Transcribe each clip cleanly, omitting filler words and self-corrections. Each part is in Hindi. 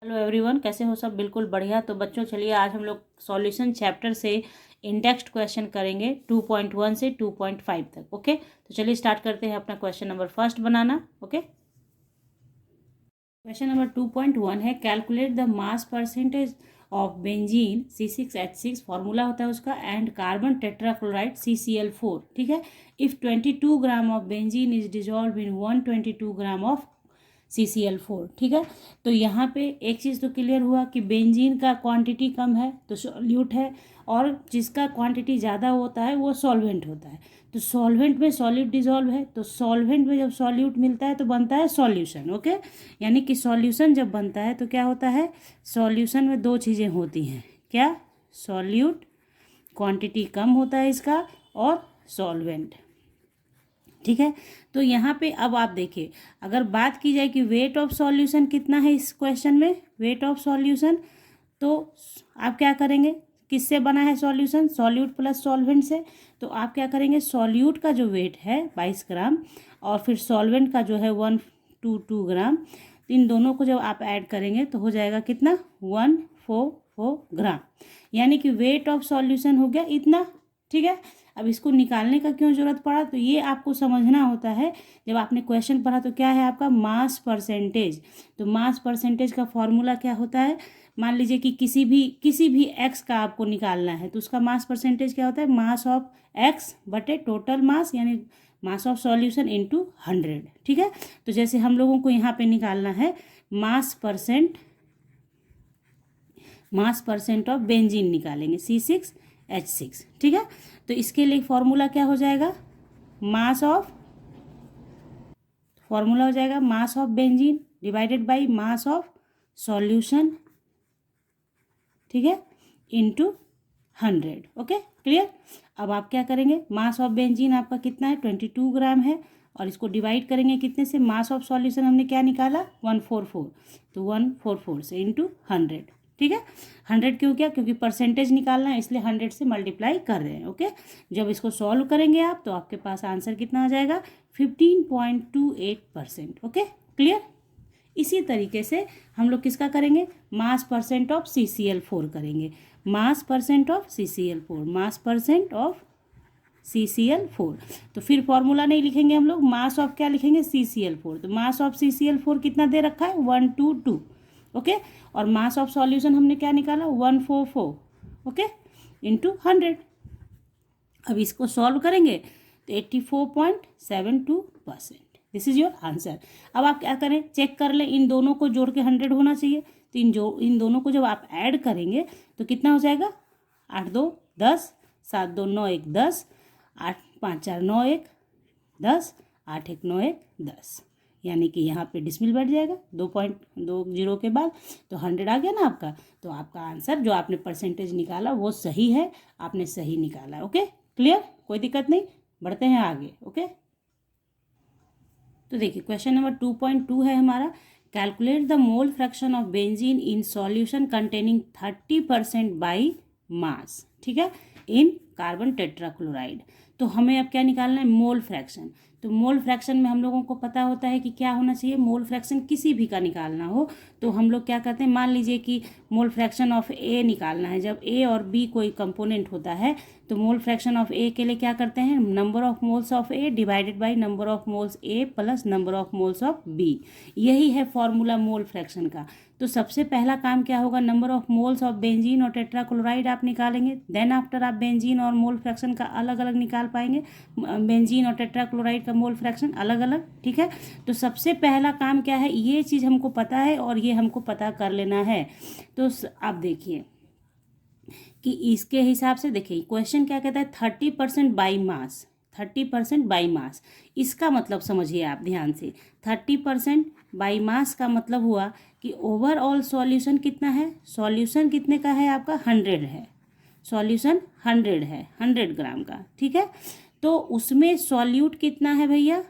हेलो एवरीवन, कैसे हो सब? बिल्कुल बढ़िया। तो बच्चों चलिए आज हम लोग सॉल्यूशन चैप्टर से इंडेक्स्ड क्वेश्चन करेंगे 2.1 से 2.5 तक। ओके, तो चलिए स्टार्ट करते हैं अपना क्वेश्चन नंबर फर्स्ट बनाना। ओके, क्वेश्चन नंबर 2.1 है calculate the mass percentage of benzene C6H6, formula होता है उसका, एंड कार्बन टेट्राक्लोराइड CCl4। ठीक है, if 22 gram of benzene is dissolve in 122 gram of CCl4। ठीक है, तो यहाँ पे एक चीज़ तो क्लियर हुआ कि बेंजीन का क्वांटिटी कम है तो सॉल्यूट है, और जिसका क्वांटिटी ज़्यादा होता है वो सॉल्वेंट होता है। तो सॉल्वेंट में सॉल्यूट डिजॉल्व है, तो सॉल्वेंट में जब सॉल्यूट मिलता है तो बनता है सॉल्यूशन। ओके, यानी कि सॉल्यूशन जब बनता है तो क्या होता है, सॉल्यूशन में दो चीज़ें होती हैं। क्या? सॉल्यूट, क्वांटिटी कम होता है इसका, और सॉल्वेंट। ठीक है, तो यहाँ पे अब आप देखिए, अगर बात की जाए कि वेट ऑफ सॉल्यूशन कितना है इस क्वेश्चन में, वेट ऑफ सॉल्यूशन, तो आप क्या करेंगे, किससे बना है सॉल्यूशन? सॉल्यूट प्लस सॉल्वेंट से। तो आप क्या करेंगे, सॉल्यूट का जो वेट है 22 ग्राम और फिर सॉल्वेंट का जो है 122 ग्राम, तो इन दोनों को जब आप ऐड करेंगे तो हो जाएगा कितना? 144 ग्राम, यानी कि वेट ऑफ सॉल्यूशन हो गया इतना। ठीक है, अब इसको निकालने का क्यों ज़रूरत पड़ा, तो ये आपको समझना होता है। जब आपने क्वेश्चन पढ़ा तो क्या है आपका मास परसेंटेज, तो मास परसेंटेज का फॉर्मूला क्या होता है? मान लीजिए कि किसी भी एक्स का आपको निकालना है तो उसका मास परसेंटेज क्या होता है? मास ऑफ एक्स बटे टोटल मास, यानी मास ऑफ सॉल्यूशन इनटू 100। ठीक है, तो जैसे हम लोगों को यहाँ पे निकालना है मास परसेंट ऑफ बेंजीन निकालेंगे C6H6। ठीक है, तो इसके लिए फॉर्मूला क्या हो जाएगा? फॉर्मूला हो जाएगा mass of benzene divided by mass of solution, ठीक है, इनटू 100। Okay, clear. अब आप क्या करेंगे, मास ऑफ बेंजीन आपका कितना है? 22 ग्राम है, और इसको डिवाइड करेंगे कितने से? मास ऑफ सॉल्यूशन हमने क्या निकाला? 144, तो 144 से इंटू 100। ठीक है, 100 क्यों किया? क्योंकि परसेंटेज निकालना है, इसलिए 100 से मल्टीप्लाई कर रहे हैं। ओके, जब इसको सॉल्व करेंगे आप तो आपके पास आंसर कितना आ जाएगा? 15.28%। Okay, clear. इसी तरीके से हम लोग किसका करेंगे? मास परसेंट ऑफ CCl4 करेंगे। मास परसेंट ऑफ CCl4। तो फिर फॉर्मूला नहीं लिखेंगे हम लोग, मास ऑफ क्या लिखेंगे? CCl4। तो मास ऑफ CCl4 कितना दे रखा है? 122। ओके, और मास ऑफ सॉल्यूशन हमने क्या निकाला? 144। Okay, into 100। अब इसको सॉल्व करेंगे तो 84.72%। This is your answer. अब आप क्या करें, चेक कर लें, इन दोनों को जोड़ के 100 होना चाहिए। तो इन दोनों को जब आप ऐड करेंगे तो कितना हो जाएगा? 8 2 10, 7 2 9 1 10, 8 5 4 9 1 10, 8 1 9 1 10, यानी कि यहाँ पे डिसमिल बैठ जाएगा 2.20 के बाद, तो 100 आ गया ना आपका। तो आपका आंसर जो आपने परसेंटेज निकाला वो सही है, आपने सही निकाला। ओके, क्लियर, कोई दिक्कत नहीं। बढ़ते हैं आगे। ओके, तो देखिए क्वेश्चन नंबर 2.2 है हमारा, calculate the mole fraction of benzene in solution containing 30% by mass. ठीक है, इन कार्बन टेट्राक्लोराइड। तो हमें अब क्या निकालना है? Mole fraction. तो मोल फ्रैक्शन में हम लोगों को पता होता है कि क्या होना चाहिए, मोल फ्रैक्शन किसी भी का निकालना हो तो हम लोग क्या करते हैं, मान लीजिए कि मोल फ्रैक्शन ऑफ ए निकालना है। जब ए और बी कोई कंपोनेंट होता है तो मोल फ्रैक्शन ऑफ ए के लिए क्या करते हैं? Number of moles of A divided by number of moles A plus number of moles of B. यही है फॉर्मूला मोल फ्रैक्शन का। तो सबसे पहला काम क्या होगा, number of moles of benzene और टेट्राक्लोराइड आप निकालेंगे। देन आफ्टर आप बेंजीन और मोल फ्रैक्शन का अलग अलग निकाल पाएंगे, बेंजीन और टेट्राक्लोराइड का मोल फ्रैक्शन अलग अलग। ठीक है, तो सबसे पहला काम क्या है, ये चीज़ हमको पता है और ये हमको पता कर लेना है। तो आप देखिए कि इसके हिसाब से देखिए क्वेश्चन क्या कहता है, 30% बाई मास। 30% बाई मास, इसका मतलब समझिए आप ध्यान से, 30% बाई मास का मतलब हुआ कि ओवरऑल सॉल्यूशन कितना है? सॉल्यूशन कितने का है आपका? 100 है। सॉल्यूशन 100 है, 100 ग्राम का। ठीक है, तो उसमें सॉल्यूट कितना है भैया?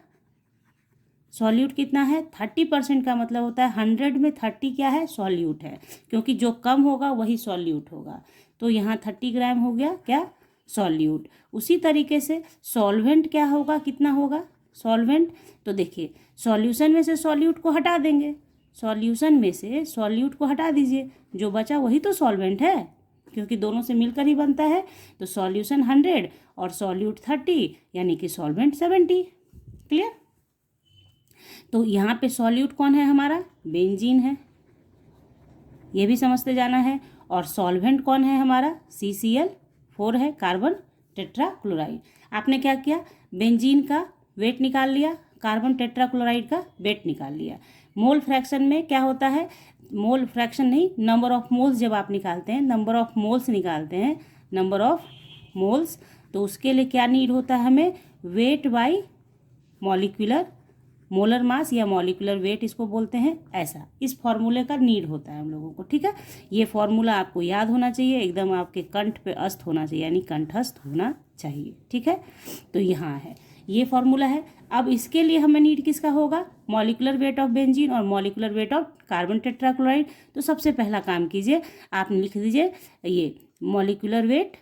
सॉल्यूट कितना है? 30% का मतलब होता है 100 में 30 क्या है? सॉल्यूट है, क्योंकि जो कम होगा वही सॉल्यूट होगा। तो यहाँ 30 ग्राम हो गया क्या? सॉल्यूट। उसी तरीके से सॉल्वेंट क्या होगा, कितना होगा सॉल्वेंट? तो देखिए सॉल्यूशन में से सॉल्यूट को हटा देंगे, सॉल्यूशन में से सॉल्यूट को हटा दीजिए, जो बचा वही तो सॉल्वेंट है, क्योंकि दोनों से मिलकर ही बनता है। तो सॉल्यूशन 100 और सॉल्यूट 30, यानी कि सॉल्वेंट 70। क्लियर? तो यहाँ पे सॉल्यूट कौन है हमारा? बेंजीन है, ये भी समझते जाना है। और सॉल्वेंट कौन है हमारा? CCl4 है, कार्बन टेट्राक्लोराइड। आपने क्या किया? बेंजीन का वेट निकाल लिया, कार्बन टेट्राक्लोराइड का वेट निकाल लिया। मोल फ्रैक्शन में क्या होता है? मोल फ्रैक्शन नहीं, नंबर ऑफ मोल्स जब आप निकालते हैं, नंबर ऑफ मोल्स निकालते हैं, नंबर ऑफ मोल्स, तो उसके लिए क्या नीड होता है हमें? Weight by molecular molar mass या मॉलिक्यूलर वेट इसको बोलते हैं। ऐसा इस फॉर्मूले का नीड होता है हम लोगों को। ठीक है, ये फॉर्मूला आपको याद होना चाहिए, एकदम आपके कंठ पे अस्त होना चाहिए, यानी कंठस्थ होना चाहिए। ठीक है, तो यहाँ है ये फॉर्मूला है। अब इसके लिए हमें नीड किसका होगा? मॉलिक्यूलर वेट ऑफ बेंजीन और molecular weight of carbon tetrachloride. तो सबसे पहला काम कीजिए, आप लिख दीजिए ये मॉलिक्यूलर वेट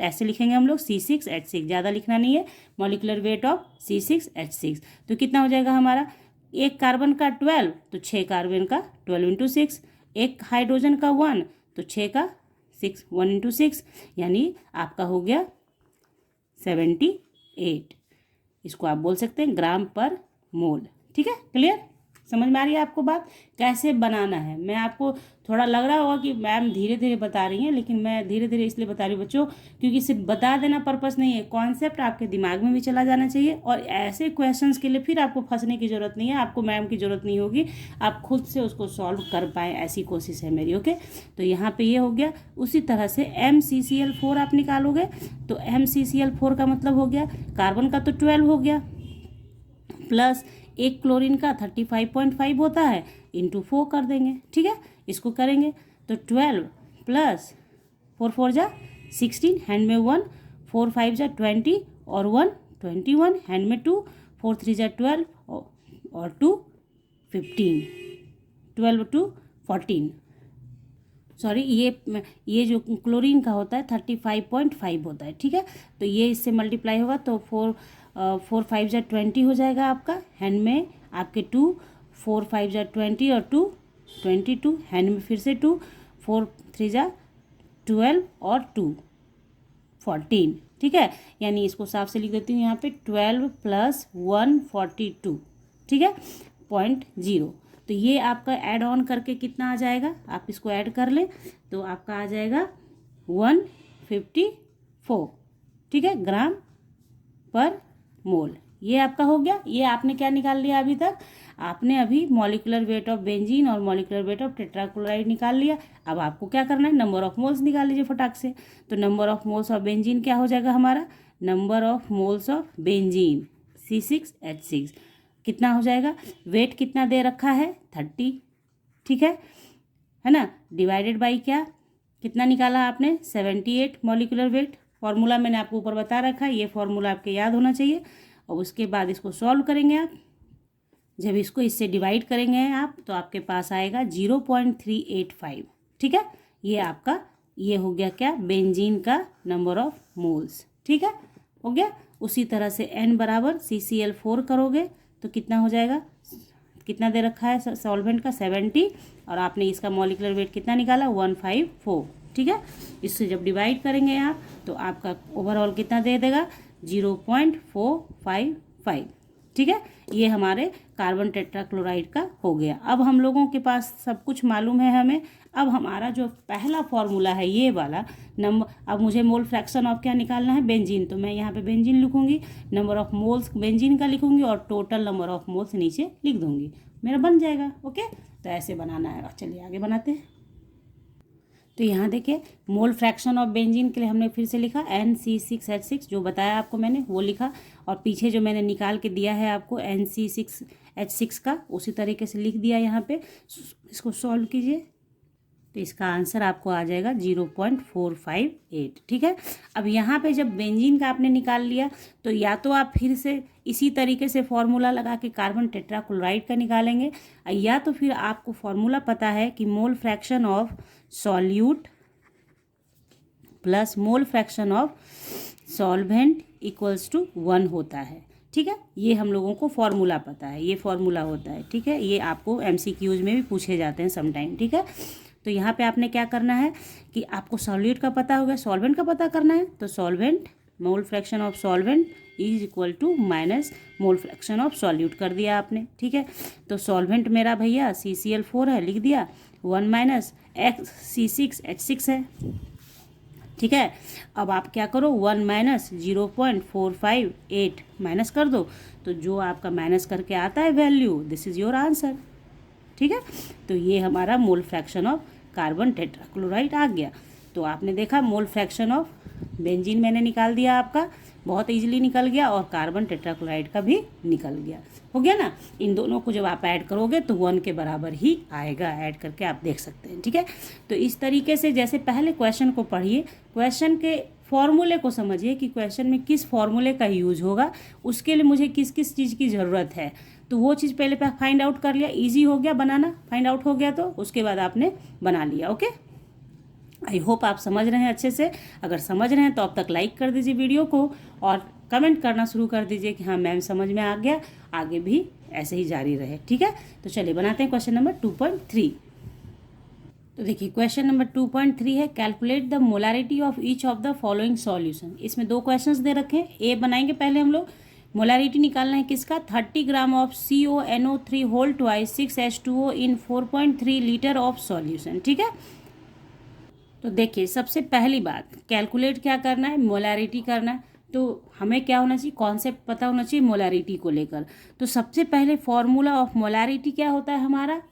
ऐसे लिखेंगे हम लोग C6H6, ज़्यादा लिखना नहीं है। मॉलिक्यूलर वेट ऑफ C6H6 तो कितना हो जाएगा हमारा? एक कार्बन का 12, तो 6 कार्बन का 12 इंटू 6, एक हाइड्रोजन का 1, तो 6 का 6, 1 इंटू 6, यानी आपका हो गया 78। इसको आप बोल सकते हैं ग्राम पर मोल। ठीक है, क्लियर? समझ में आ रही है आपको बात कैसे बनाना है? मैं आपको थोड़ा लग रहा होगा कि मैम धीरे धीरे बता रही हैं, लेकिन मैं धीरे धीरे इसलिए बता रही हूँ बच्चों, क्योंकि सिर्फ बता देना पर्पस नहीं है, कॉन्सेप्ट आपके दिमाग में भी चला जाना चाहिए। और ऐसे क्वेश्चंस के लिए फिर आपको फंसने की ज़रूरत नहीं है, आपको मैम की ज़रूरत नहीं होगी, आप खुद से उसको सॉल्व कर पाएँ, ऐसी कोशिश है मेरी। ओके, तो यहाँ पर ये हो गया। उसी तरह से MCCl4 आप निकालोगे, तो MCCl4 का मतलब हो गया कार्बन का तो 12 हो गया, प्लस एक क्लोरीन का 35.5 होता है, इंटू 4 कर देंगे। ठीक है, इसको करेंगे तो 12 प्लस 4 4 जा 16, हैंड में 1, 4 5 जा 20 और 1 21, हैंड में 2, 4 3 जा 12 और 2 15, 12 2 14। सॉरी, ये जो क्लोरीन का होता है 35.5 होता है। ठीक है, तो ये इससे मल्टीप्लाई होगा तो 4 5 जा 20 हो जाएगा आपका, हैंड में आपके 2, 4 5 जा 20 और 2 22, हैंड में फिर से 2, 4 3 जा 12 और 2 14। ठीक है, यानी इसको साफ से लिख देती हूँ यहाँ पे 12 प्लस 142। ठीक है, 0.0। तो ये आपका ऐड ऑन करके कितना आ जाएगा? आप इसको ऐड कर लें तो आपका आ जाएगा 154। ठीक है, ग्राम पर मोल। ये आपका हो गया। ये आपने क्या निकाल लिया अभी तक? आपने अभी मॉलिक्यूलर वेट ऑफ बेंजीन और मॉलिक्यूलर वेट ऑफ टेट्राक्लोराइड निकाल लिया। अब आपको क्या करना है? नंबर ऑफ मोल्स निकाल लीजिए फटाक से। तो number of moles of benzene क्या हो जाएगा हमारा? Number of moles of benzene C6H6 कितना हो जाएगा? वेट कितना दे रखा है? 30। ठीक है ना, डिवाइडेड बाई क्या, कितना निकाला आपने? 78 मॉलिक्यूलर वेट। फॉर्मूला मैंने आपको ऊपर बता रखा है, ये फॉर्मूला आपके याद होना चाहिए। और उसके बाद इसको सॉल्व करेंगे आप। जब इसको इससे डिवाइड करेंगे आप तो आपके पास आएगा 0.385। ठीक है, ये आपका ये हो गया क्या? बेंजीन का नंबर ऑफ मोल्स। ठीक है, हो गया। उसी तरह से N बराबर CCl4 करोगे तो कितना हो जाएगा? कितना दे रखा है सॉल्वेंट का? 70, और आपने इसका मॉलिक्यूलर वेट कितना निकाला? 154। ठीक है, इससे जब डिवाइड करेंगे आप तो आपका ओवरऑल कितना दे देगा? 0.455। ठीक है, ये हमारे कार्बन टेट्राक्लोराइड का हो गया। अब हम लोगों के पास सब कुछ मालूम है हमें। अब हमारा जो पहला फॉर्मूला है ये वाला नंबर, अब मुझे मोल फ्रैक्शन ऑफ क्या निकालना है? बेंजीन। तो मैं यहाँ पे बेंजीन लिखूंगी, नंबर ऑफ मोल्स बेंजीन का लिखूंगी और टोटल नंबर ऑफ मोल्स नीचे लिख दूंगी, मेरा बन जाएगा। ओके, तो ऐसे बनाना है। चलिए आगे बनाते हैं। तो यहाँ देखिए, मोल फ्रैक्शन ऑफ बेंजीन के लिए हमने फिर से लिखा NC6H6, जो बताया आपको मैंने वो लिखा, और पीछे जो मैंने निकाल के दिया है आपको NC6H6 का, उसी तरीके से लिख दिया यहाँ पे। इसको सॉल्व कीजिए तो इसका आंसर आपको आ जाएगा 0.458। ठीक है, अब यहाँ पे जब बेंजीन का आपने निकाल लिया तो या तो आप फिर से इसी तरीके से फॉर्मूला लगा के कार्बन टेट्राक्लोराइड का निकालेंगे, या तो फिर आपको फॉर्मूला पता है कि mole fraction of solute plus mole fraction of solvent equals to 1 होता है। ठीक है, ये हम लोगों को फॉर्मूला पता है, ये फॉर्मूला होता है। ठीक है, ये आपको MCQs में भी पूछे जाते हैं समटाइम। ठीक है, तो यहाँ पे आपने क्या करना है कि आपको सॉल्यूट का पता होगा, सॉल्वेंट का पता करना है। तो solvent mole fraction of solvent is equal to minus mole fraction of solute कर दिया आपने। ठीक है, तो सॉल्वेंट मेरा भैया CCl4 है, लिख दिया 1 माइनस C6H6 है। ठीक है, अब आप क्या करो 1 माइनस 0.458 माइनस कर दो, तो जो आपका माइनस करके आता है value, this is your answer. ठीक है, तो ये हमारा mole fraction of carbon tetrachloride आ गया। तो आपने देखा मोल फ्रैक्शन ऑफ बेंजीन मैंने निकाल दिया, आपका बहुत इजीली निकल गया, और कार्बन टेट्राक्लोराइड का भी निकल गया। हो गया ना। इन दोनों को जब आप ऐड करोगे तो 1 के बराबर ही आएगा, ऐड करके आप देख सकते हैं। ठीक है, तो इस तरीके से जैसे पहले क्वेश्चन को पढ़िए, क्वेश्चन के फॉर्मूले को समझिए कि क्वेश्चन में किस फॉर्मूले का यूज होगा, उसके लिए मुझे किस किस चीज़ की ज़रूरत है, तो वो चीज़ पहले फाइंड आउट कर लिया। इजी हो गया बनाना, फाइंड आउट हो गया तो उसके बाद आपने बना लिया। ओके, आई होप आप समझ रहे हैं अच्छे से। अगर समझ रहे हैं तो अब तक लाइक कर दीजिए वीडियो को, और कमेंट करना शुरू कर दीजिए कि हाँ मैम समझ में आ गया, आगे भी ऐसे ही जारी रहे। ठीक है, तो चलिए बनाते हैं क्वेश्चन नंबर 2.3। तो देखिए क्वेश्चन नंबर 2.3 है, calculate the molarity of each of the following solution. इसमें 2 क्वेश्चंस दे रखे हैं। ए बनाएंगे पहले हम लोग, मोलारिटी निकालना है किसका, 30 gram of CONO3 whole twice 6H2O in 4.3 litre of solution. ठीक है, तो देखिए सबसे पहली बात, कैलकुलेट क्या करना है, मोलारिटी करना है। तो हमें क्या होना चाहिए, कॉन्सेप्ट पता होना चाहिए मोलारिटी को लेकर। तो सबसे पहले फॉर्मूला ऑफ मोलारिटी क्या होता है हमारा,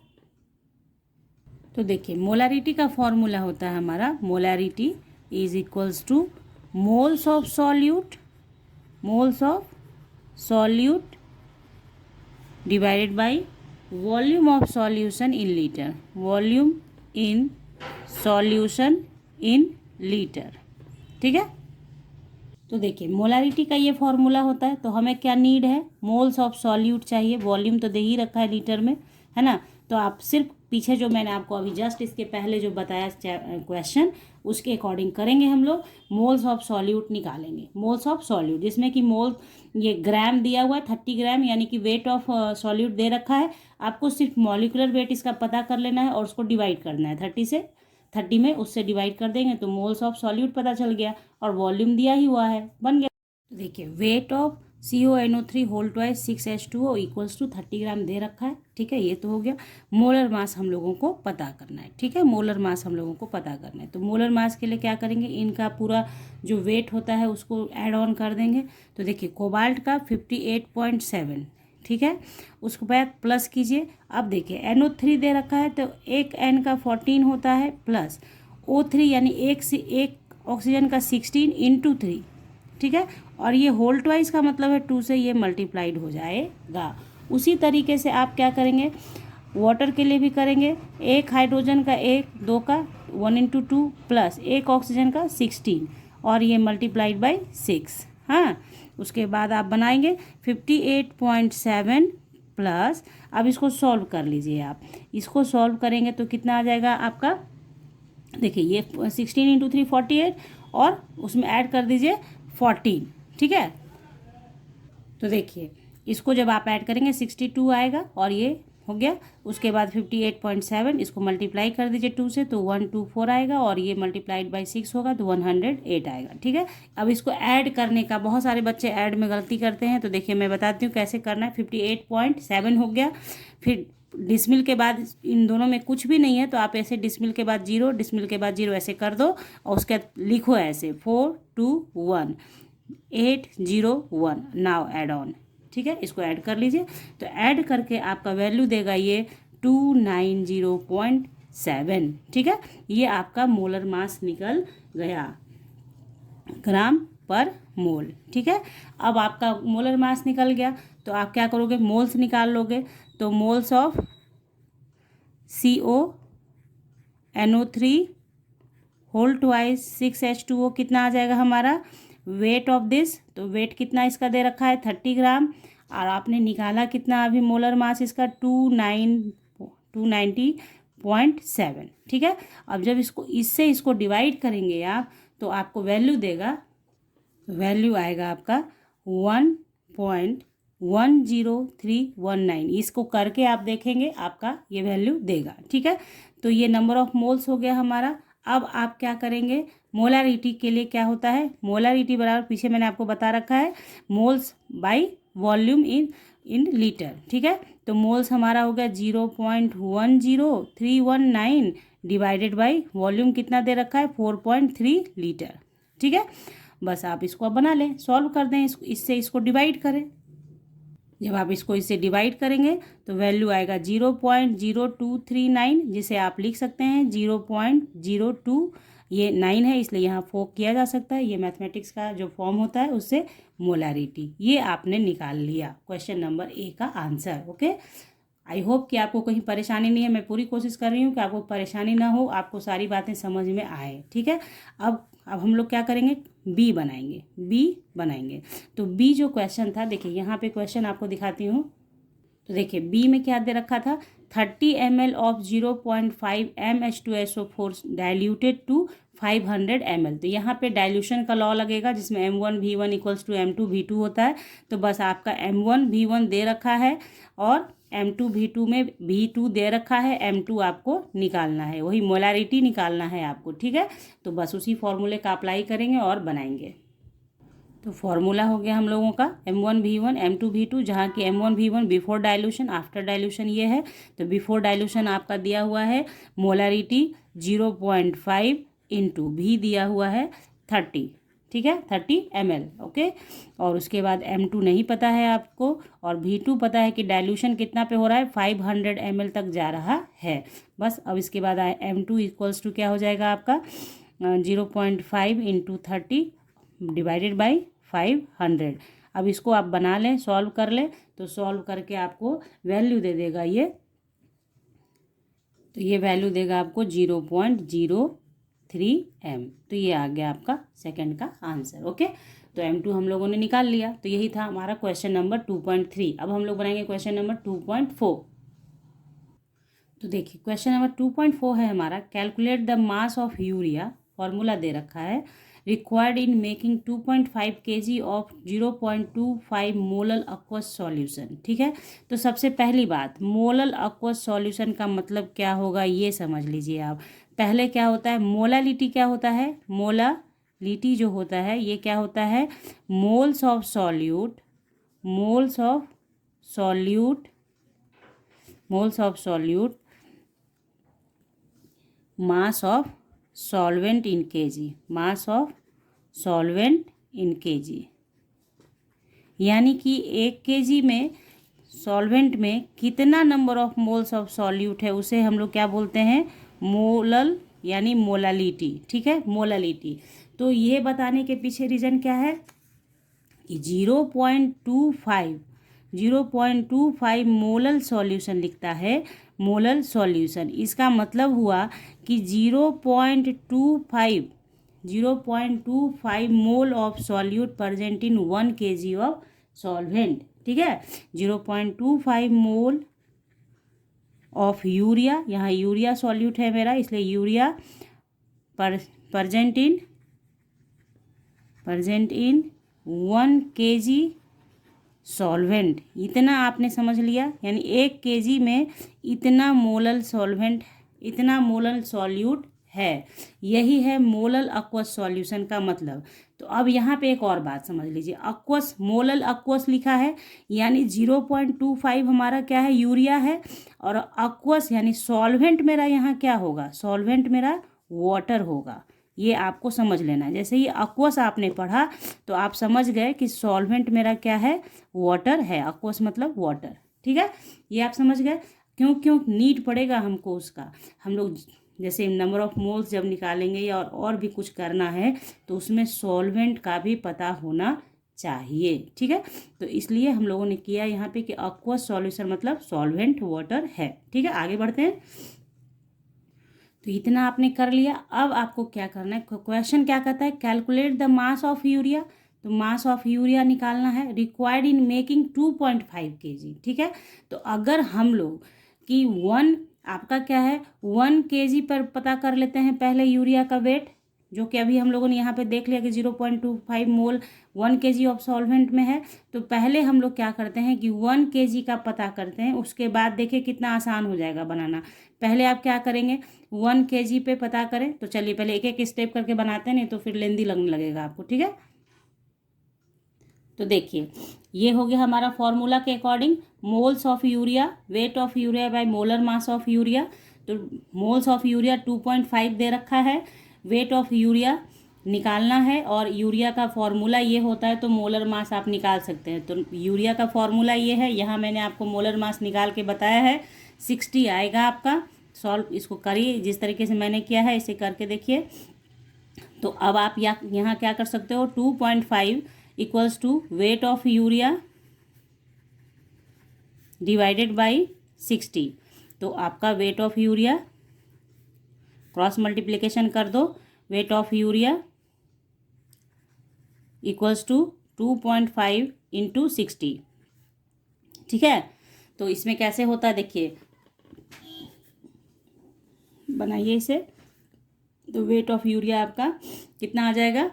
तो देखिए मोलारिटी का फॉर्मूला होता है हमारा, molarity is equals two moles of solute, moles of solute divided by volume of solution in litre, volume in solution in litre. ठीक है, तो देखिए मोलारिटी का ये फॉर्मूला होता है। तो हमें क्या नीड है, मोल्स ऑफ सॉल्यूट चाहिए, वॉल्यूम तो दे ही रखा है लीटर में, है ना। तो आप सिर्फ पीछे जो मैंने आपको अभी जस्ट इसके पहले जो बताया क्वेश्चन, उसके अकॉर्डिंग करेंगे हम लोग। मोल्स ऑफ सॉल्यूट निकालेंगे, मोल्स ऑफ सॉल्यूट, जिसमें कि मोल ये ग्राम दिया हुआ है 30 ग्राम, यानी कि वेट ऑफ सॉल्यूट दे रखा है। आपको सिर्फ मॉलिकुलर वेट इसका पता कर लेना है और उसको डिवाइड करना है 30 में, उससे डिवाइड कर देंगे तो मोल्स ऑफ सॉल्यूट पता चल गया, और वॉल्यूम दिया ही हुआ है, बन गया। तो देखिए weight of CONO3 whole twice 6H2O equals to 30 gram दे रखा है। ठीक है, ये तो हो गया। मोलर मास हम लोगों को पता करना है। ठीक है, मोलर मास हम लोगों को पता करना है। तो मोलर मास के लिए क्या करेंगे, इनका पूरा जो वेट होता है उसको ऐड ऑन कर देंगे। तो देखिए कोबाल्ट का 58.7, ठीक है, उसको बाद प्लस कीजिए। अब देखिए NO3 दे रखा है, तो एक N का 14 होता है, प्लस O3 यानी एक ऑक्सीजन का 16 इंटू 3। ठीक है, और ये होल ट्वाइस का मतलब है 2 से ये मल्टीप्लाइड हो जाएगा। उसी तरीके से आप क्या करेंगे, वाटर के लिए भी करेंगे। एक हाइड्रोजन का 2 का 1 इंटू 2 प्लस एक ऑक्सीजन का 16, और ये मल्टीप्लाइड बाई 6। हाँ, उसके बाद आप बनाएंगे 58.7 प्लस, अब इसको सॉल्व कर लीजिए आप। इसको सॉल्व करेंगे तो कितना आ जाएगा आपका, देखिए ये 16 इंटू 3 48, और उसमें ऐड कर दीजिए 14। ठीक है, तो देखिए इसको जब आप ऐड करेंगे 62 आएगा, और ये हो गया। उसके बाद 58.7 इसको मल्टीप्लाई कर दीजिए 2 से, तो 124 आएगा, और ये मल्टीप्लाइड बाई 6 होगा तो 108 आएगा। ठीक है, अब इसको ऐड करने का, बहुत सारे बच्चे ऐड में गलती करते हैं, तो देखिए मैं बताती हूँ कैसे करना है। 58.7 हो गया, फिर डिसमिल के बाद इन दोनों में कुछ भी नहीं है, तो आप ऐसे डिसमिल के बाद 0, डिसमिल के बाद 0 ऐसे कर दो, और उसके बाद लिखो ऐसे 421 801, नाउ ऐड ऑन। ठीक है, इसको ऐड कर लीजिए। तो ऐड करके आपका वैल्यू देगा ये 290.7। ठीक है, ये आपका मोलर मास निकल गया, ग्राम पर मोल। ठीक है, अब आपका मोलर मास निकल गया, तो आप क्या करोगे, मोल्स निकाल लोगे। तो moles of CONO3 whole twice 6H2O कितना आ जाएगा हमारा, वेट ऑफ दिस, तो वेट कितना इसका दे रखा है 30 ग्राम, और आपने निकाला कितना अभी मोलर मास इसका 290.7। ठीक है, अब जब इसको डिवाइड करेंगे आप, तो आपको वैल्यू देगा, वैल्यू आएगा आपका 1.0 10319। इसको करके आप देखेंगे आपका ये वैल्यू देगा, ठीक है। तो ये नंबर ऑफ मोल्स हो गया हमारा। अब आप क्या करेंगे, मोलारिटी के लिए क्या होता है, मोलारिटी बराबर पीछे मैंने आपको बता रखा है moles by volume in litre, ठीक है। तो मोल्स हमारा हो गया 0.10319 डिवाइडेड बाई वॉल्यूम कितना दे रखा है 4.3 लीटर, ठीक है। बस आप इसको अब बना लें, सॉल्व कर दें, इससे इसको डिवाइड करें। जब आप इसको इससे डिवाइड करेंगे तो वैल्यू आएगा 0.0239, जिसे आप लिख सकते हैं 0.02। ये 9 है इसलिए यहाँ फोक किया जा सकता है, ये मैथमेटिक्स का जो फॉर्म होता है उससे मोलारिटी। ये आपने निकाल लिया क्वेश्चन नंबर ए का आंसर। ओके, आई होप कि आपको कहीं परेशानी नहीं है। मैं पूरी कोशिश कर रही हूँ कि आपको परेशानी ना हो, आपको सारी बातें समझ में आए, ठीक है। अब हम लोग क्या करेंगे, बी बनाएंगे। तो बी जो क्वेश्चन था, देखिए यहाँ पे क्वेश्चन आपको दिखाती हूँ। तो देखिए बी में क्या दे रखा था, 30 ml of 0.5 MH2SO4 diluted to 500 ml। तो यहाँ पे डाइल्यूशन का लॉ लगेगा जिसमें M1V1 इक्वल्स टू M2V2 होता है। तो बस आपका M1V1 दे रखा है और M2V2 में V2 दे रखा है, M2 आपको निकालना है, वही मोलारिटी निकालना है आपको, ठीक है। तो बस उसी फॉर्मूले का अप्लाई करेंगे और बनाएंगे। तो फॉर्मूला हो गया हम लोगों का M1V1 M2V2, जहाँ की M1V1 before dilution, after dilution ये है। तो बिफोर डाइल्यूशन आपका दिया हुआ है मोलारिटी 0.5 इंटू भी दिया हुआ है 30, ठीक है, 30 ml। ओके, और उसके बाद M2 नहीं पता है आपको और V2 पता है कि डाइल्यूशन कितना पे हो रहा है 500 ml तक जा रहा है। बस अब इसके बाद M2 इक्वल्स टू क्या हो जाएगा आपका 0.5 इंटू 30 डिवाइडेड बाई 500। अब इसको आप बना लें, सॉल्व कर लें, तो सॉल्व करके आपको वैल्यू दे देगा ये। तो ये वैल्यू देगा आपको 0.03 m। तो ये आ गया आपका सेकंड का आंसर। ओके, तो M2 हम लोगों ने निकाल लिया। तो यही था हमारा क्वेश्चन नंबर 2.3। अब हम लोग बनाएंगे क्वेश्चन नंबर 2.4। तो देखिए क्वेश्चन नंबर 2.4 है हमारा, calculate the mass of urea. Formula दे रखा है, required in making 2.5 kg of 0.25 molal aqueous solution, ठीक है। तो सबसे पहली बात, मोलल aqueous सॉल्यूशन का मतलब क्या होगा ये समझ लीजिए आप। पहले क्या होता है, मोलालिटी क्या होता है, मोलालिटी जो होता है ये क्या होता है, moles of solute mass of solvent in KG, mass of solvent in KG, यानी कि 1 kg में सॉल्वेंट में कितना number of moles of solute है उसे हम लोग क्या बोलते हैं, मोलल यानी मोलालिटी, ठीक है, मोलालिटी। तो ये बताने के पीछे रीज़न क्या है कि 0.25 मोलल सॉल्यूशन लिखता है, मोलल सॉल्यूशन। इसका मतलब हुआ कि 0.25 mole of solute present in 1 kg of solvent, ठीक है। 0.25 मोल ऑफ यूरिया, यहाँ यूरिया सॉल्यूट है मेरा इसलिए urea present in 1 kg solvent. इतना आपने समझ लिया, यानी 1 kg में इतना मोलल सॉल्यूट है। यही है मोलल aqueous सॉल्यूशन का मतलब। तो अब यहाँ पे एक और बात समझ लीजिए, aqueous, मोलल aqueous लिखा है यानी 0.25 हमारा क्या है, यूरिया है, और aqueous यानी सॉल्वेंट मेरा यहाँ क्या होगा, सॉल्वेंट मेरा वाटर होगा। ये आपको समझ लेना है। जैसे ही aqueous आपने पढ़ा तो आप समझ गए कि सॉल्वेंट मेरा क्या है, वाटर है। aqueous मतलब वाटर, ठीक है, ये आप समझ गए। क्यों नीड पड़ेगा हमको उसका, हम लोग जैसे नंबर ऑफ मोल्स जब निकालेंगे या और भी कुछ करना है तो उसमें सॉल्वेंट का भी पता होना चाहिए, ठीक है। तो इसलिए हम लोगों ने किया यहाँ पे कि aqueous सॉल्यूशन मतलब सॉल्वेंट वाटर है, ठीक है। आगे बढ़ते हैं। तो इतना आपने कर लिया। अब आपको क्या करना है, क्वेश्चन क्या कहता है, calculate the mass of urea. तो मास ऑफ यूरिया निकालना है, रिक्वायर्ड इन मेकिंग 2.5 kg, ठीक है। तो अगर हम लोग कि आपका क्या है 1 kg पर पता कर लेते हैं पहले यूरिया का वेट, जो कि अभी हम लोगों ने यहाँ पे देख लिया कि 0.25 मोल 1 kg ऑफ सॉल्वेंट में है। तो पहले हम लोग क्या करते हैं कि 1 kg का पता करते हैं, उसके बाद देखिए कितना आसान हो जाएगा बनाना। पहले आप क्या करेंगे, 1 kg पे पता करें। तो चलिए पहले एक एक स्टेप करके बनाते हैं, नहीं तो फिर लेंदी लगने लगेगा आपको, ठीक है। तो देखिए ये हो गया हमारा फॉर्मूला के according, moles of urea, wait of urea by molar mass of urea. तो मोल्स ऑफ यूरिया 2.5 दे रखा है, वेट ऑफ यूरिया निकालना है, और यूरिया का फॉर्मूला ये होता है, तो मोलर मास आप निकाल सकते हैं। तो यूरिया का फॉर्मूला ये है, यहाँ मैंने आपको मोलर मास निकाल के बताया है, 60 आएगा आपका। सॉल्व इसको करिए जिस तरीके से मैंने किया है, इसे करके देखिए। तो अब आप यहाँ क्या कर सकते हो, 2.5 equals to weight of urea divided by 60। तो आपका weight of urea, cross multiplication कर दो, weight of urea equals to 2.5 into 60, ठीक है। तो इसमें कैसे होता है देखिए, बनाइए इसे। तो वेट ऑफ यूरिया आपका कितना आ जाएगा,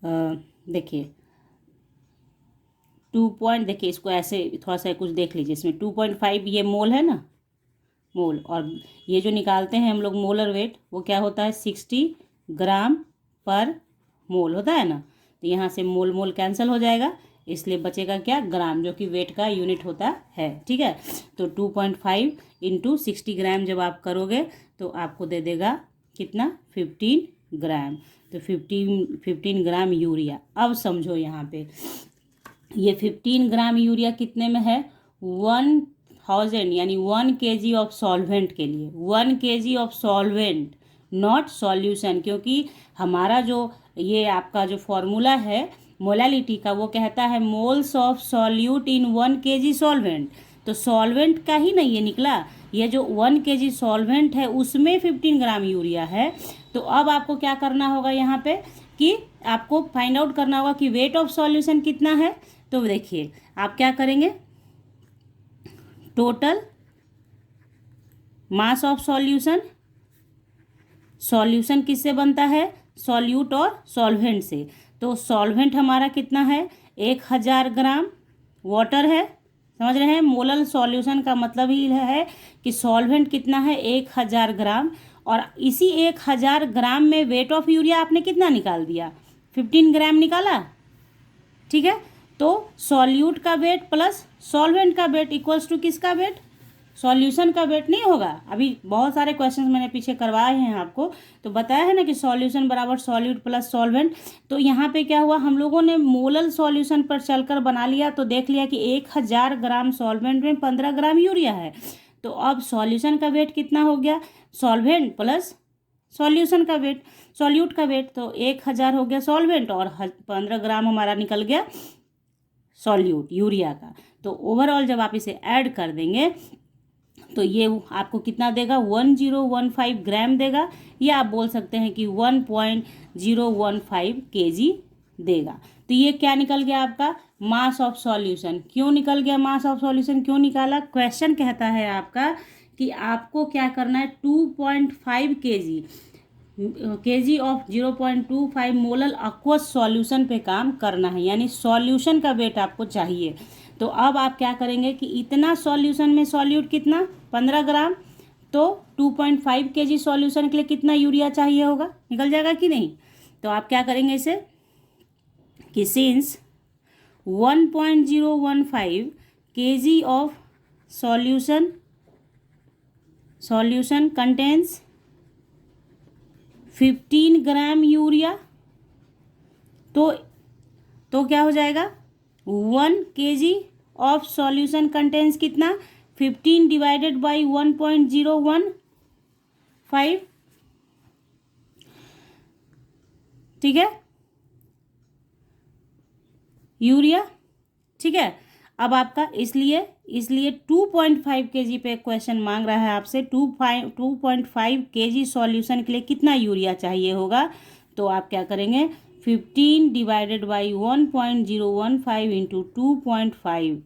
देखिए 2 देखिए इसको ऐसे थोड़ा सा कुछ देख लीजिए, इसमें 2.5 ये मोल है ना, मोल, और ये जो निकालते हैं हम लोग मोलर वेट, वो क्या होता है 60 ग्राम पर मोल होता है ना। तो यहाँ से मोल मोल कैंसिल हो जाएगा, इसलिए बचेगा क्या, ग्राम, जो कि वेट का यूनिट होता है, ठीक है। तो 2.5 इंटू 60 ग्राम जब आप करोगे तो आपको दे देगा कितना, 15 ग्राम। तो 15 ग्राम यूरिया। अब समझो यहाँ पे ये 15 ग्राम यूरिया कितने में है, 1000 यानी 1 kg ऑफ सॉल्वेंट के लिए, 1 kg of solvent, not solution, क्योंकि हमारा जो ये आपका जो फॉर्मूला है मोलालिटी का, वो कहता है moles of solute in 1 kg solvent. तो सॉल्वेंट का ही नहीं ये निकला, ये जो 1 kg सॉल्वेंट है उसमें 15 ग्राम यूरिया है। तो अब आपको क्या करना होगा यहाँ पे कि आपको फाइंड आउट करना होगा कि वेट ऑफ सॉल्यूशन कितना है। तो देखिए आप क्या करेंगे, total mass of solution, solution किससे बनता है, सॉल्यूट और सॉल्वेंट से। तो सॉल्वेंट हमारा कितना है, 1000 ग्राम, वाटर है, समझ रहे हैं। मोलल सॉल्यूशन का मतलब ही है कि सॉल्वेंट कितना है, 1000 ग्राम, और इसी 1000 ग्राम में वेट ऑफ यूरिया आपने कितना निकाल दिया, 15 ग्राम निकाला, ठीक है। तो सॉल्यूट का वेट प्लस सॉल्वेंट का वेट इक्वल्स टू किसका वेट, सॉल्यूशन का वेट नहीं होगा। अभी बहुत सारे क्वेश्चंस मैंने पीछे करवाए हैं आपको, तो बताया है ना कि सॉल्यूशन बराबर सॉल्यूट प्लस सॉल्वेंट। तो यहाँ पे क्या हुआ, हम लोगों ने मोलल सॉल्यूशन पर चलकर बना लिया, तो देख लिया कि 1000 ग्राम सॉल्वेंट में 15 ग्राम यूरिया है। तो अब सॉल्यूशन का वेट कितना हो गया, सॉल्वेंट प्लस सॉल्यूशन का वेट, सॉल्यूट का वेट, तो 1000 हो गया सॉल्वेंट और 15 ग्राम हमारा निकल गया सॉल्यूट यूरिया का। तो ओवरऑल जब आप इसे ऐड कर देंगे तो ये आपको कितना देगा, 1015 ग्राम देगा, या आप बोल सकते हैं कि 1.015 kg देगा। तो ये क्या निकल गया आपका, मास ऑफ सॉल्यूशन। क्यों निकल गया मास ऑफ सॉल्यूशन, क्यों निकाला, क्वेश्चन कहता है आपका कि आपको क्या करना है, 2.5 kg of 0.25 molal aqueous solution पे काम करना है, यानी सॉल्यूशन का वेट आपको चाहिए। तो अब आप क्या करेंगे कि इतना सॉल्यूशन में सॉल्यूट कितना, 15 ग्राम, तो 2.5 kg सॉल्यूशन के लिए कितना यूरिया चाहिए होगा, निकल जाएगा कि नहीं। तो आप क्या करेंगे इसे कि since 1.015 kg of solution contains 15 gram urea, तो क्या हो जाएगा, 1 kg ऑफ सॉल्यूशन कंटेन्स कितना, 15 डिवाइडेड बाई 1.015, ठीक है, यूरिया, ठीक है। अब आपका इसलिए 2.5 kg पे क्वेश्चन मांग रहा है आपसे, 2.5 kg सॉल्यूशन के लिए कितना यूरिया चाहिए होगा। तो आप क्या करेंगे, 15 डिवाइडेड बाई 1.015 इंटू 2.5।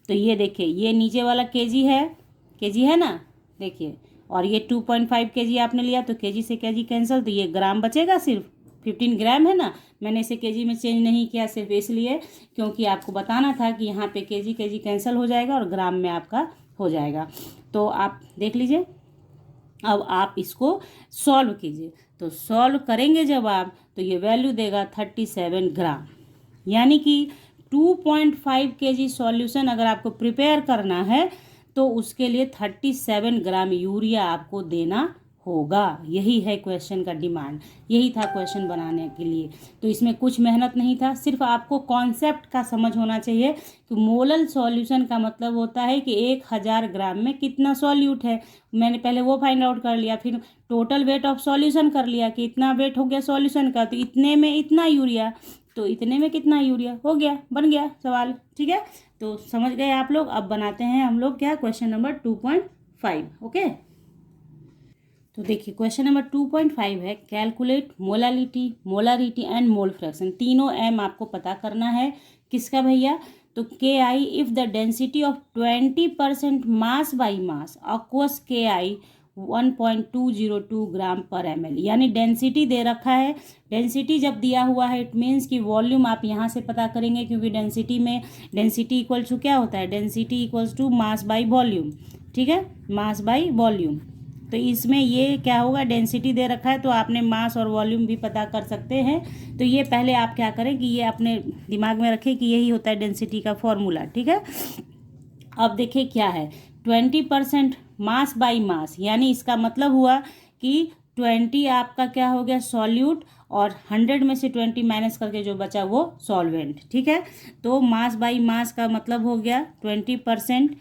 तो ये देखिए ये नीचे वाला केजी है ना, देखिए और ये 2.5 kg आपने लिया तो kg से kg कैंसिल, तो ये ग्राम बचेगा, सिर्फ 15 ग्राम है ना। मैंने इसे kg में चेंज नहीं किया सिर्फ इसलिए क्योंकि आपको बताना था कि यहाँ पे kg kg कैंसिल हो जाएगा और ग्राम में आपका हो जाएगा। तो आप देख लीजिए, अब आप इसको सॉल्व कीजिए। तो सॉल्व करेंगे जब आप, तो ये वैल्यू देगा 37 ग्राम, यानी कि 2.5 kg सॉल्यूशन अगर आपको प्रिपेयर करना है तो उसके लिए 37 ग्राम यूरिया आपको देना होगा। यही है क्वेश्चन का डिमांड, यही था क्वेश्चन बनाने के लिए। तो इसमें कुछ मेहनत नहीं था, सिर्फ आपको कॉन्सेप्ट का समझ होना चाहिए कि मोलल सॉल्यूशन का मतलब होता है कि 1000 ग्राम में कितना सॉल्यूट है। मैंने पहले वो फाइंड आउट कर लिया, फिर टोटल वेट ऑफ सॉल्यूशन कर लिया कि इतना वेट हो गया सॉल्यूशन का, तो इतने में इतना यूरिया, तो इतने में कितना यूरिया हो गया, बन गया सवाल। ठीक है, तो समझ गए आप लोग। अब बनाते हैं हम लोग क्या, क्वेश्चन नंबर 2.5। ओके, तो देखिए क्वेश्चन नंबर 2.5 है, calculate molarity and mole fraction. तीनों एम आपको पता करना है। किसका भैया, तो के I if the density of 20% mass by mass अक्वस के आई 1.202 ग्राम पर ml, यानी डेंसिटी दे रखा है। डेंसिटी जब दिया हुआ है इट मीन्स कि वॉल्यूम आप यहाँ से पता करेंगे, क्योंकि डेंसिटी में डेंसिटी इक्वल टू क्या होता है, density equals to mass by volume. ठीक है, मास बाई वॉल्यूम। तो इसमें ये क्या होगा, डेंसिटी दे रखा है तो आपने मास और वॉल्यूम भी पता कर सकते हैं। तो ये पहले आप क्या करें कि ये अपने दिमाग में रखें कि यही होता है डेंसिटी का फॉर्मूला। ठीक है, अब देखिए क्या है, 20% मास बाई मास, यानी इसका मतलब हुआ कि 20 आपका क्या हो गया सॉल्यूट, और 100 में से 20 माइनस करके जो बचा वो सॉल्वेंट। ठीक है, तो मास बाई मास का मतलब हो गया 20%।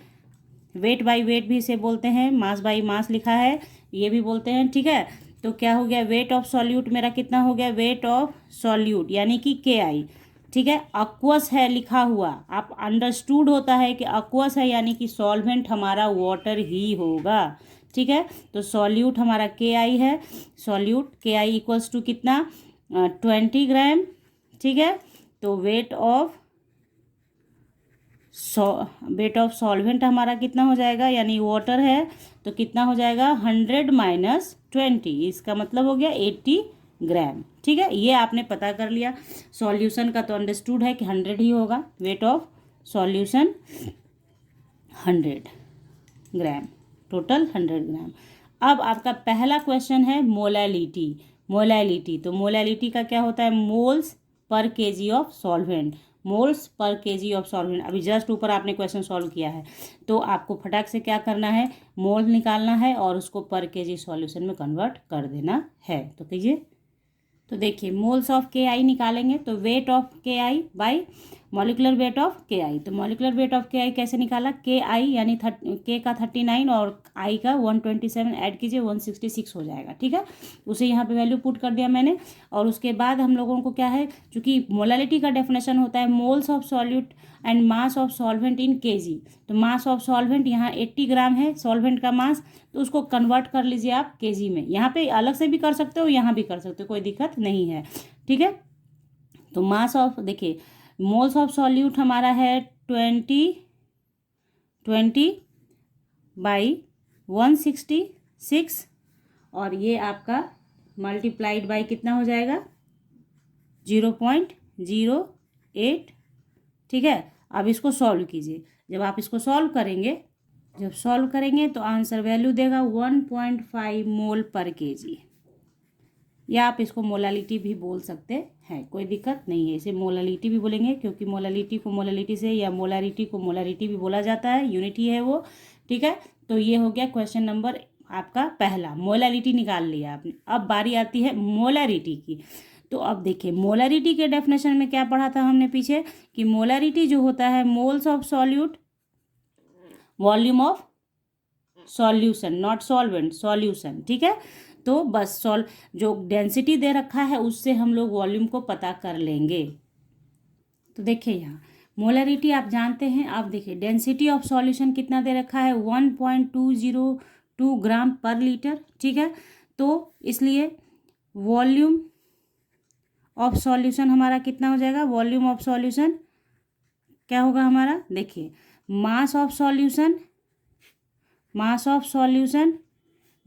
वेट बाई वेट भी इसे बोलते हैं, मास बाई मास लिखा है ये भी बोलते हैं। ठीक है, तो क्या हो गया, वेट ऑफ सॉल्यूट मेरा कितना हो गया, वेट ऑफ सॉल्यूट यानी कि के आई। ठीक है, अक्वस है लिखा हुआ, आप अंडरस्टूड होता है कि अक्वस है यानी कि सॉल्वेंट हमारा वाटर ही होगा। ठीक है, तो सॉल्यूट हमारा के आई है, सॉल्यूट के आई इक्वल्स टू कितना 20 ग्राम। ठीक है, तो वेट ऑफ सॉल्वेंट हमारा कितना हो जाएगा, यानी वाटर है तो कितना हो जाएगा 100 माइनस 20, इसका मतलब हो गया 80 ग्राम। ठीक है, ये आपने पता कर लिया। सॉल्यूशन का तो अंडरस्टूड है कि 100 ही होगा, weight of solution 100 gram, total 100 ग्राम। अब आपका पहला क्वेश्चन है मोलैलिटी। तो मोलैलिटी का क्या होता है, moles per KG of solvent, moles per KG of solvent. अभी जस्ट ऊपर आपने क्वेश्चन सॉल्व किया है, तो आपको फटाक से क्या करना है, मोल निकालना है और उसको पर केजी सॉल्यूशन में कन्वर्ट कर देना है। तो कीजिए, तो देखिए मोल्स ऑफ के आई निकालेंगे तो वेट ऑफ के आई बाई मॉलिकुलर वेट ऑफ के आई। तो मॉलिकुलर वेट ऑफ के आई कैसे निकाला, के आई यानी के का 39 और आई का 127 ऐड कीजिए 166 हो जाएगा। ठीक है, उसे यहाँ पे वैल्यू पुट कर दिया मैंने। और उसके बाद हम लोगों को क्या है, चूंकि मोलालिटी का डेफिनेशन होता है moles of solute and mass of solvent in KG. तो मास ऑफ सॉल्वेंट यहाँ 80 ग्राम है सॉल्वेंट का मास, तो उसको कन्वर्ट कर लीजिए आप केजी में। यहाँ पे अलग से भी कर सकते हो, यहाँ भी कर सकते हो, कोई दिक्कत नहीं है। ठीक है, तो मास ऑफ देखिए मोल्स ऑफ सॉल्यूट हमारा है 20 बाई 166, और ये आपका मल्टीप्लाइड बाई कितना हो जाएगा 0.08। ठीक है, अब इसको सॉल्व कीजिए। जब आप इसको सॉल्व करेंगे तो आंसर वैल्यू देगा 1.5 मोल पर केजी, या आप इसको मोलालिटी भी बोल सकते हैं, कोई दिक्कत नहीं है। इसे मोलालिटी भी बोलेंगे क्योंकि मोलालिटी को मोलालिटी से या मोलारिटी को मोलारिटी भी बोला जाता है, यूनिटी है वो। ठीक है, तो ये हो गया क्वेश्चन नंबर आपका पहला, मोलालिटी निकाल लिया आपने। अब बारी आती है मोलारिटी की। तो अब देखिए मोलारिटी के डेफिनेशन में क्या पढ़ा था हमने पीछे, कि मोलारिटी जो होता है moles of solute volume of solution, not solvent, solution. ठीक है, तो बस जो डेंसिटी दे रखा है उससे हम लोग वॉल्यूम को पता कर लेंगे। तो देखिए यहाँ मोलरिटी आप जानते हैं। अब देखिए डेंसिटी ऑफ सॉल्यूशन कितना दे रखा है 1.202 ग्राम पर लीटर। ठीक है, तो इसलिए वॉल्यूम ऑफ सॉल्यूशन हमारा कितना हो जाएगा, वॉल्यूम ऑफ सॉल्यूशन क्या होगा हमारा, देखिए mass of solution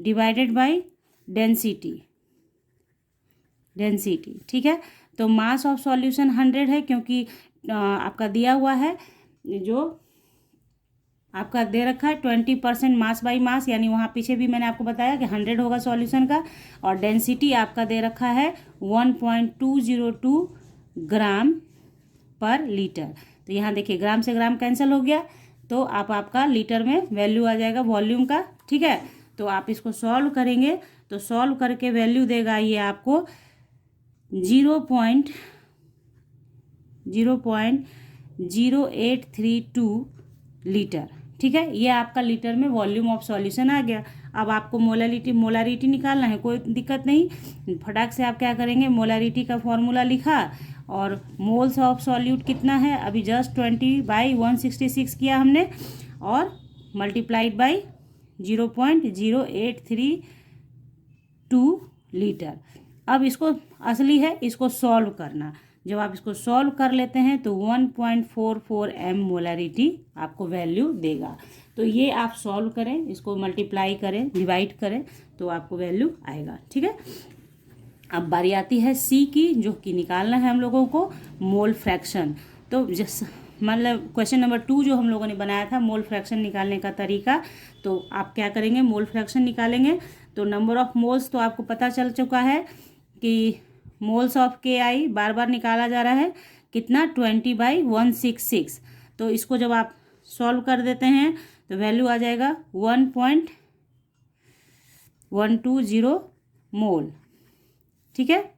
divided by density, ठीक है। तो मास ऑफ सॉल्यूशन 100 है, क्योंकि आपका दिया हुआ है, जो आपका दे रखा है 20% मास बाई मास, यानी वहाँ पीछे भी मैंने आपको बताया कि 100 होगा सॉल्यूशन का, और डेंसिटी आपका दे रखा है 1.202 ग्राम पर लीटर। तो यहाँ देखिए ग्राम से ग्राम कैंसिल हो गया, तो आपका लीटर में वैल्यू आ जाएगा वॉल्यूम का, ठीक है। तो आप इसको सॉल्व करेंगे तो सॉल्व करके वैल्यू देगा ये आपको 0.0832 लीटर, ठीक है। ये आपका लीटर में वॉल्यूम ऑफ सॉल्यूशन आ गया। अब आपको मोलारिटी निकालना है, कोई दिक्कत नहीं, फटाक से आप क्या करेंगे, मोलारिटी का फॉर्मूला लिखा और मोल्स ऑफ सॉल्यूट कितना है, अभी जस्ट 20/166 किया हमने, और मल्टीप्लाइड बाई 0.0832 लीटर। अब इसको असली है, इसको सॉल्व करना। जब आप इसको सॉल्व कर लेते हैं तो 1.44 m मोलारिटी आपको वैल्यू देगा। तो ये आप सॉल्व करें, इसको मल्टीप्लाई करें, डिवाइड करें, तो आपको वैल्यू आएगा, ठीक है। अब बारी आती है सी की, जो कि निकालना है हम लोगों को मोल फ्रैक्शन। तो मतलब क्वेश्चन नंबर 2 जो हम लोगों ने बनाया था, मोल फ्रैक्शन निकालने का तरीका, तो आप क्या करेंगे, मोल फ्रैक्शन निकालेंगे। तो नंबर ऑफ मोल्स तो आपको पता चल चुका है कि मोल्स ऑफ KI बार बार निकाला जा रहा है, कितना 20/166। तो इसको जब आप सॉल्व कर देते हैं तो वैल्यू आ जाएगा 1.120 मोल, ठीक है।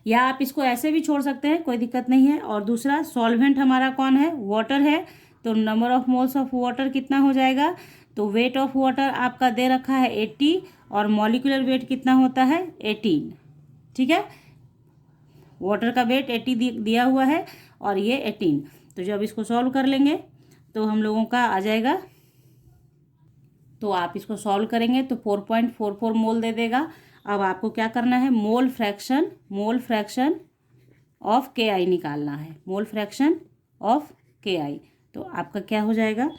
या आप इसको ऐसे भी छोड़ सकते हैं, कोई दिक्कत नहीं है। और दूसरा सॉल्वेंट हमारा कौन है, वाटर है, तो number of moles of water कितना हो जाएगा, तो वेट ऑफ वाटर आपका दे रखा है 80 और मॉलिक्यूलर वेट कितना होता है 18, ठीक है। वाटर का वेट 80 दिया हुआ है और ये 18। तो जब इसको सॉल्व कर लेंगे तो हम लोगों का आ जाएगा, तो आप इसको सॉल्व करेंगे तो 4.44 मोल दे देगा। अब आपको क्या करना है, मोल फ्रैक्शन ऑफ KI निकालना है, मोल फ्रैक्शन ऑफ KI। तो आपका क्या हो जाएगा,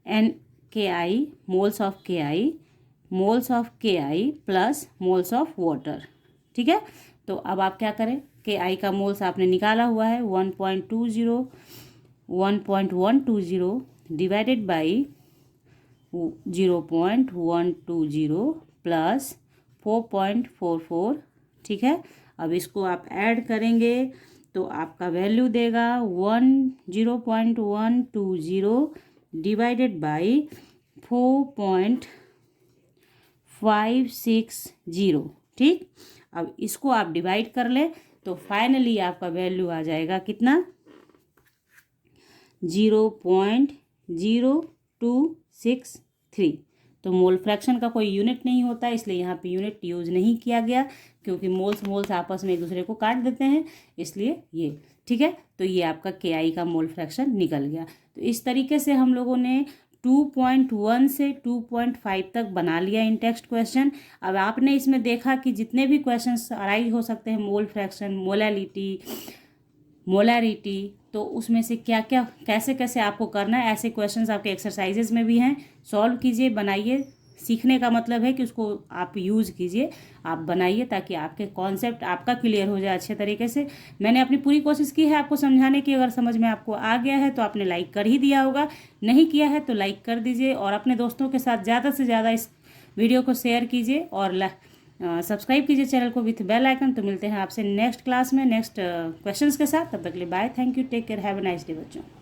NKI moles of KI plus moles of water, ठीक है। तो अब आप क्या करें, KI का मोल्स आपने निकाला हुआ है 1.120 डिवाइडेड बाई 0.120 प्लस 4.44, ठीक है। अब इसको आप ऐड करेंगे तो आपका वैल्यू देगा 0.120 डिवाइडेड बाई 4.560, ठीक। अब इसको आप डिवाइड कर ले तो फाइनली आपका वैल्यू आ जाएगा कितना, 0.0263। तो मोल फ्रैक्शन का कोई यूनिट नहीं होता, इसलिए यहाँ पे यूनिट यूज नहीं किया गया, क्योंकि मोल्स आपस में एक दूसरे को काट देते हैं, इसलिए ये, ठीक है। तो ये आपका KI का मोल फ्रैक्शन निकल गया। तो इस तरीके से हम लोगों ने 2.1 से 2.5 तक बना लिया इन टेक्स्ट क्वेश्चन। अब आपने इसमें देखा कि जितने भी क्वेश्चंस अराइज हो सकते हैं, मोल फ्रैक्शन, मोलारिटी, तो उसमें से क्या क्या कैसे कैसे आपको करना है, ऐसे क्वेश्चंस आपके एक्सरसाइजेज में भी हैं। सॉल्व कीजिए, बनाइए। सीखने का मतलब है कि उसको आप यूज़ कीजिए, आप बनाइए, ताकि आपके कॉन्सेप्ट आपका क्लियर हो जाए अच्छे तरीके से। मैंने अपनी पूरी कोशिश की है आपको समझाने की। अगर समझ में आपको आ गया है तो आपने लाइक कर ही दिया होगा, नहीं किया है तो लाइक कर दीजिए, और अपने दोस्तों के साथ ज़्यादा से ज़्यादा इस वीडियो को शेयर कीजिए और सब्सक्राइब कीजिए चैनल को विथ बेल आइकन। तो मिलते हैं आपसे नेक्स्ट क्लास में नेक्स्ट क्वेश्चंस के साथ। तब तक के लिए bye, thank you, take care, have a nice day बच्चों।